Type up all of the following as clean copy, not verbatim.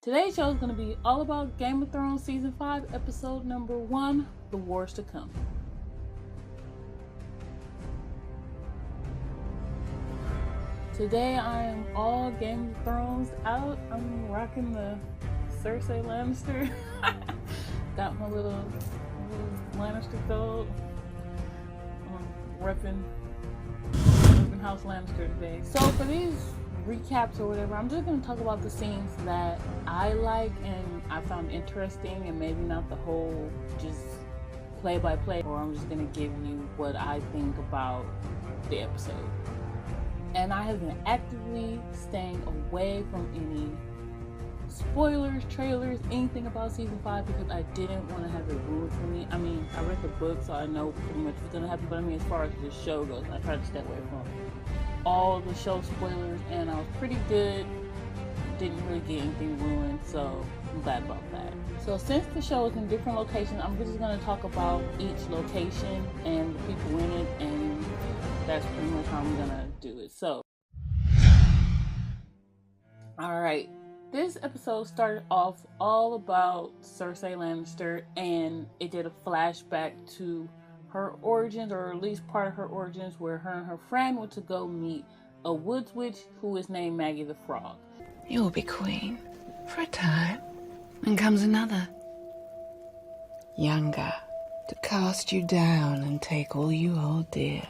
Today's show is going to be all about Game of Thrones Season 5, Episode number 1, The Wars to Come. Today I am all Game of Thrones out. I'm rocking the Cersei Lannister. Got my little Lannister gold. I'm repping House Lannister today. So for these recaps or whatever, I'm just going to talk about the scenes that I like and I found interesting, and maybe not the whole just play by play, or I'm just going to give you what I think about the episode. And I have been actively staying away from any spoilers, trailers, anything about season 5 because I didn't want to have it ruined for me. I mean, I read the book, so I know pretty much what's going to happen, but I mean, as far as the show goes, I tried to stay away from all the show spoilers, and I was pretty good. Didn't really get anything ruined, so I'm glad about that. So since the show is in different locations, I'm just going to talk about each location and the people in it, and that's pretty much how I'm going to do it. So, alright. This episode started off all about Cersei Lannister, and it did a flashback to her origins, or at least part of her origins, where her and her friend went to go meet a woods witch who is named Maggie the Frog. You'll be queen for a time, and comes another, younger, to cast you down and take all you hold dear.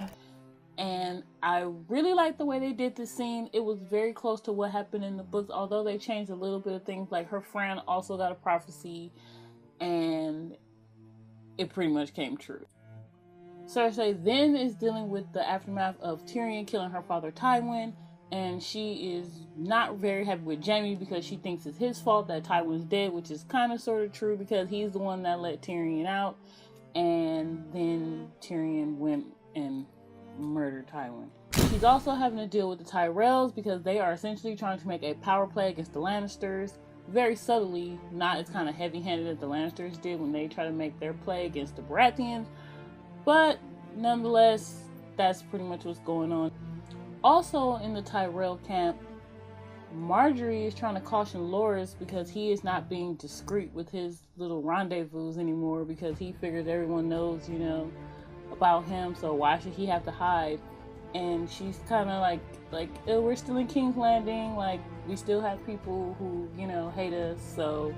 And I really like the way they did this scene. It was very close to what happened in the books, although they changed a little bit of things. Like, her friend also got a prophecy, and it pretty much came true. Cersei then is dealing with the aftermath of Tyrion killing her father Tywin, and she is not very happy with Jaime because she thinks it's his fault that Tywin's dead, which is kind of sort of true because he's the one that let Tyrion out, and then Tyrion went and murdered Tywin. She's also having to deal with the Tyrells because they are essentially trying to make a power play against the Lannisters, very subtly, not as kind of heavy-handed as the Lannisters did when they try to make their play against the Baratheons, but nonetheless, that's pretty much what's going on. Also in the Tyrell camp, Marjorie is trying to caution Loras because he is not being discreet with his little rendezvous anymore, because he figures everyone knows, about him, so why should he have to hide? And she's kind of like, oh, we're still in King's Landing, like, we still have people who, hate us, so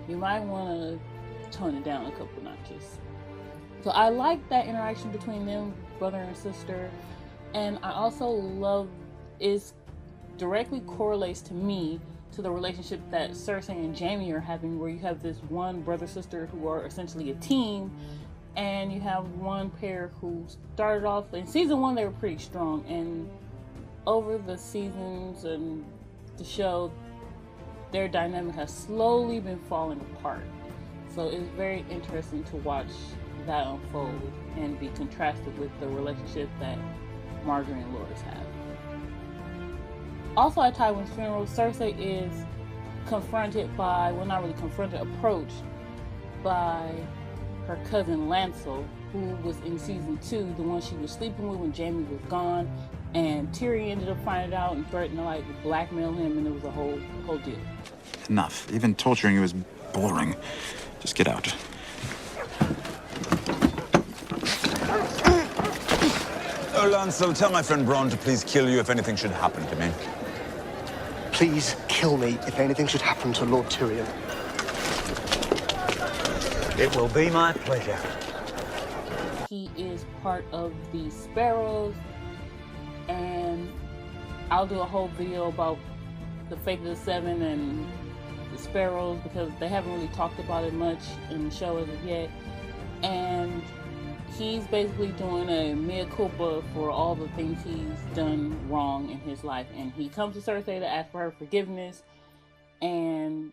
you might want to tone it down a couple notches. So I like that interaction between them, brother and sister, and I also love is directly correlates to me to the relationship that Cersei and Jaime are having, where you have this one brother-sister who are essentially a team, and you have one pair who started off in season 1, they were pretty strong, and over the seasons and the show, their dynamic has slowly been falling apart. So it's very interesting to watch that unfold and be contrasted with the relationship that Marjorie and Loras have. Also at Tywin's funeral, Cersei is confronted by, well, not really confronted, approached by her cousin Lancel, who was in season 2, the one she was sleeping with when Jaime was gone, and Tyrion ended up finding out and threatened to blackmail him, and it was a whole deal. Enough. Even torturing you is boring. Just get out. Oh, Lancel, tell my friend Bronn to please kill you if anything should happen to me. Please kill me if anything should happen to Lord Tyrion. It will be my pleasure. He is part of the Sparrows, and I'll do a whole video about the Fate of the Seven and the Sparrows because they haven't really talked about it much in the show as of yet. And he's basically doing a mea culpa for all the things he's done wrong in his life. And he comes to Cersei to ask for her forgiveness, and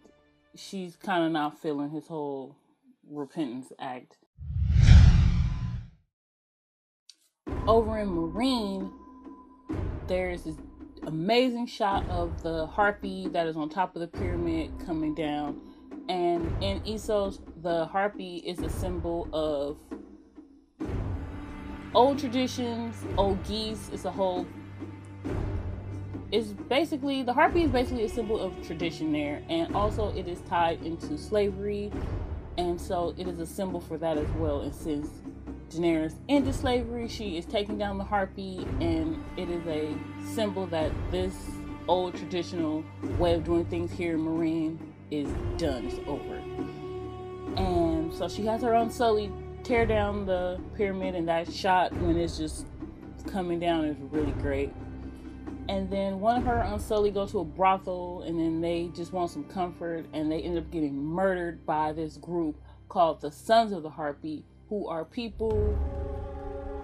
she's kind of not feeling his whole repentance act. Over in Marine, there's this amazing shot of the harpy that is on top of the pyramid coming down, and in Essos, the harpy is a symbol of old traditions, old geese. It's a whole it's basically, the harpy is basically a symbol of tradition there, and also it is tied into slavery, and so it is a symbol for that as well. And since Daenerys ended slavery, she is taking down the harpy, and it is a symbol that this old traditional way of doing things here in Marine is done, it's over. And so she has her Unsullied tear down the pyramid, and that shot when it's just coming down is really great. And then one of her Unsullied go to a brothel, and then they just want some comfort, and they end up getting murdered by this group called the Sons of the Harpy, who are people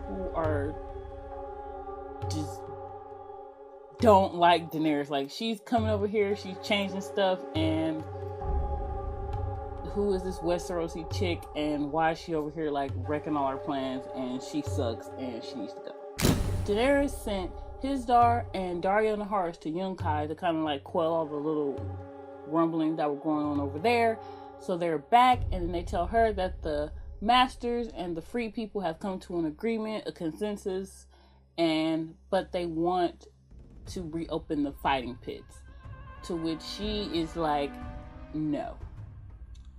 who are just don't like Daenerys. Like, she's coming over here, she's changing stuff, and who is this Westerosi chick, and why is she over here like wrecking all our plans, and she sucks and she needs to go. Daenerys sent Hizdar and Daario Naharis to Yunkai to kind of like quell all the little rumblings that were going on over there. So they're back, and then they tell her that the masters and the free people have come to an agreement, a consensus, but they want to reopen the fighting pits, to which she is like, no.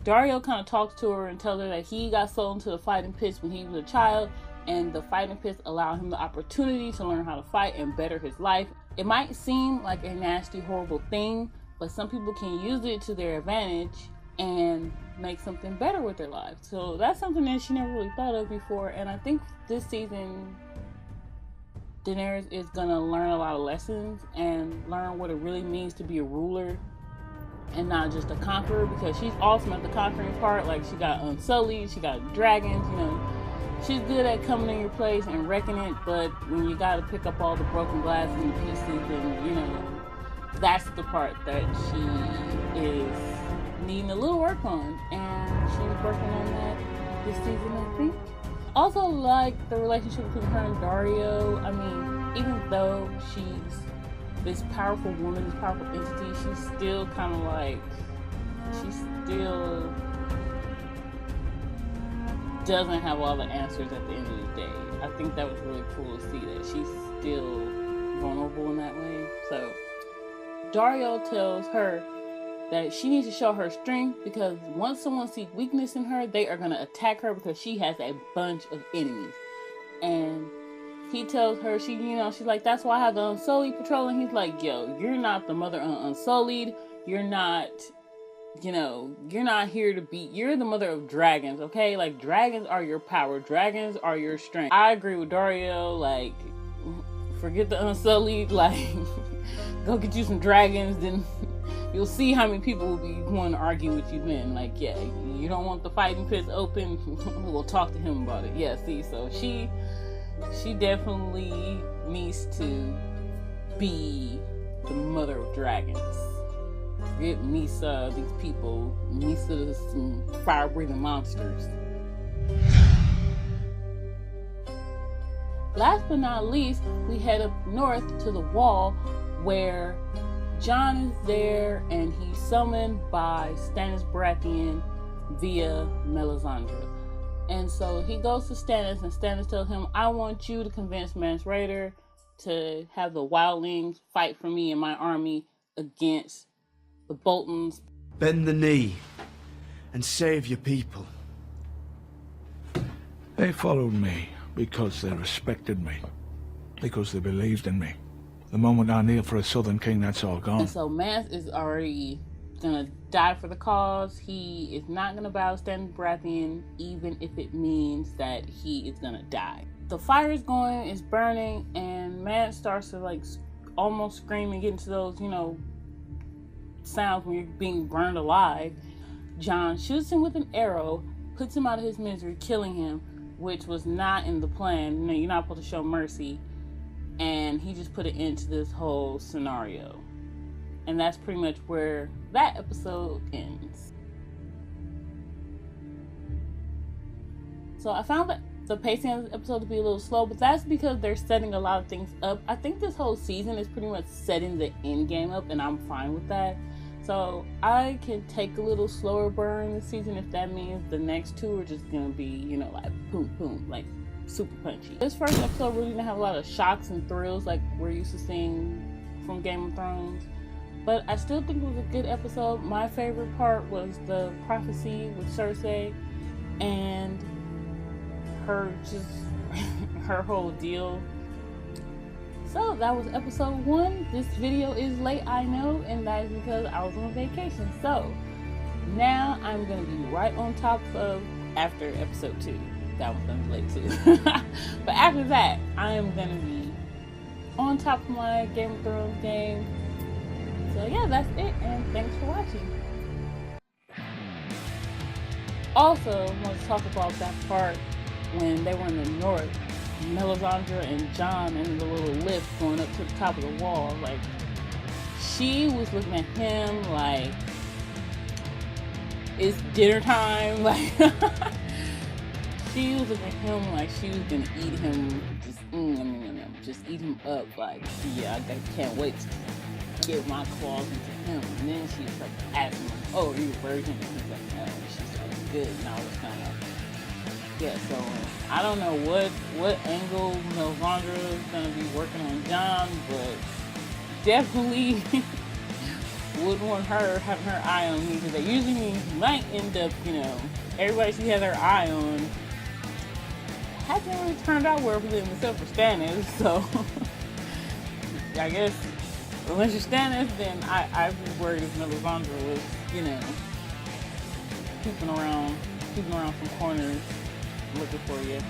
Daario kind of talks to her and tells her that he got sold into the fighting pits when he was a child, and the fighting pits allow him the opportunity to learn how to fight and better his life. It might seem like a nasty, horrible thing, but some people can use it to their advantage and make something better with their lives. So that's something that she never really thought of before, and I think this season Daenerys is gonna learn a lot of lessons and learn what it really means to be a ruler and not just a conqueror, because she's awesome at the conquering part. Like, she got Unsullied, she got dragons, you know, she's good at coming in your place and wrecking it, but when you gotta pick up all the broken glass and the pieces, and you know, that's the part that she is needing a little work on, and she's working on that this season, I think. Also, like the relationship between her and Daario. I mean, even though she's this powerful woman, this powerful entity, she's still kind of like, she still doesn't have all the answers at the end of the day. I think that was really cool to see that she's still vulnerable in that way. So Daario tells her that she needs to show her strength, because once someone sees weakness in her, they are going to attack her because she has a bunch of enemies. And he tells her, she's like, that's why I have the Unsullied patrolling. He's like, yo, you're not the mother of Unsullied. You're not here to be, you're the mother of dragons, okay? Like, dragons are your power. Dragons are your strength. I agree with Daario. Like, forget the Unsullied. Like, go get you some dragons, then you'll see how many people will be wanting to argue with you then. Like, yeah, you don't want the fighting pits open? We'll talk to him about it. Yeah, see, so she definitely needs to be the mother of dragons. Forget Misa, these people. Misa is some fire-breathing monsters. Last but not least, we head up north to the Wall, where Jon is there, and he's summoned by Stannis Baratheon via Melisandre. And so he goes to Stannis, and Stannis tells him, I want you to convince Mance Rayder to have the wildlings fight for me and my army against the Boltons. Bend the knee and save your people. They followed me because they respected me, because they believed in me. The moment I kneel for a southern king, that's all gone. And so Mance is already gonna die for the cause. He is not gonna bow to Stannis Baratheon, even if it means that he is gonna die. The fire is going, it's burning, and Mance starts to like almost scream and get into those, sounds when you're being burned alive. Jon shoots him with an arrow, puts him out of his misery, killing him, which was not in the plan. You're not supposed to show mercy. And he just put an end to this whole scenario. And that's pretty much where that episode ends. So I found that the pacing of this episode to be a little slow, but that's because they're setting a lot of things up. I think this whole season is pretty much setting the end game up, and I'm fine with that. So I can take a little slower burn this season if that means the next two are just gonna be, like boom, boom, like super punchy. This first episode really didn't have a lot of shocks and thrills like we're used to seeing from Game of Thrones. But I still think it was a good episode. My favorite part was the prophecy with Cersei and her her whole deal. So that was episode 1. This video is late, I know, and that is because I was on vacation. So now I'm gonna be right on top of after episode 2. That one's gonna be late too. But after that, I am gonna be on top of my Game of Thrones game. So yeah, that's it, and thanks for watching. Also, I want to talk about that part when they were in the north, Melisandre and Jon in the little lift going up to the top of the wall. Like, she was looking at him like, it's dinner time. Like, she was looking at him like she was gonna eat him, just eat him up. Like, yeah, I can't wait to get my claws into him. And then she started asking him, oh, are you a virgin? And he's like, no. She started good. And I was kind of like, yeah, so I don't know what angle Melisandre is going to be working on Jon, but definitely wouldn't want her having her eye on me, because that usually means you might end up, everybody she has her eye on hasn't really turned out well for them except for Stannis, so I guess unless you're Stannis, then I'd be worried if Melisandre was, peeping around some corners looking for you.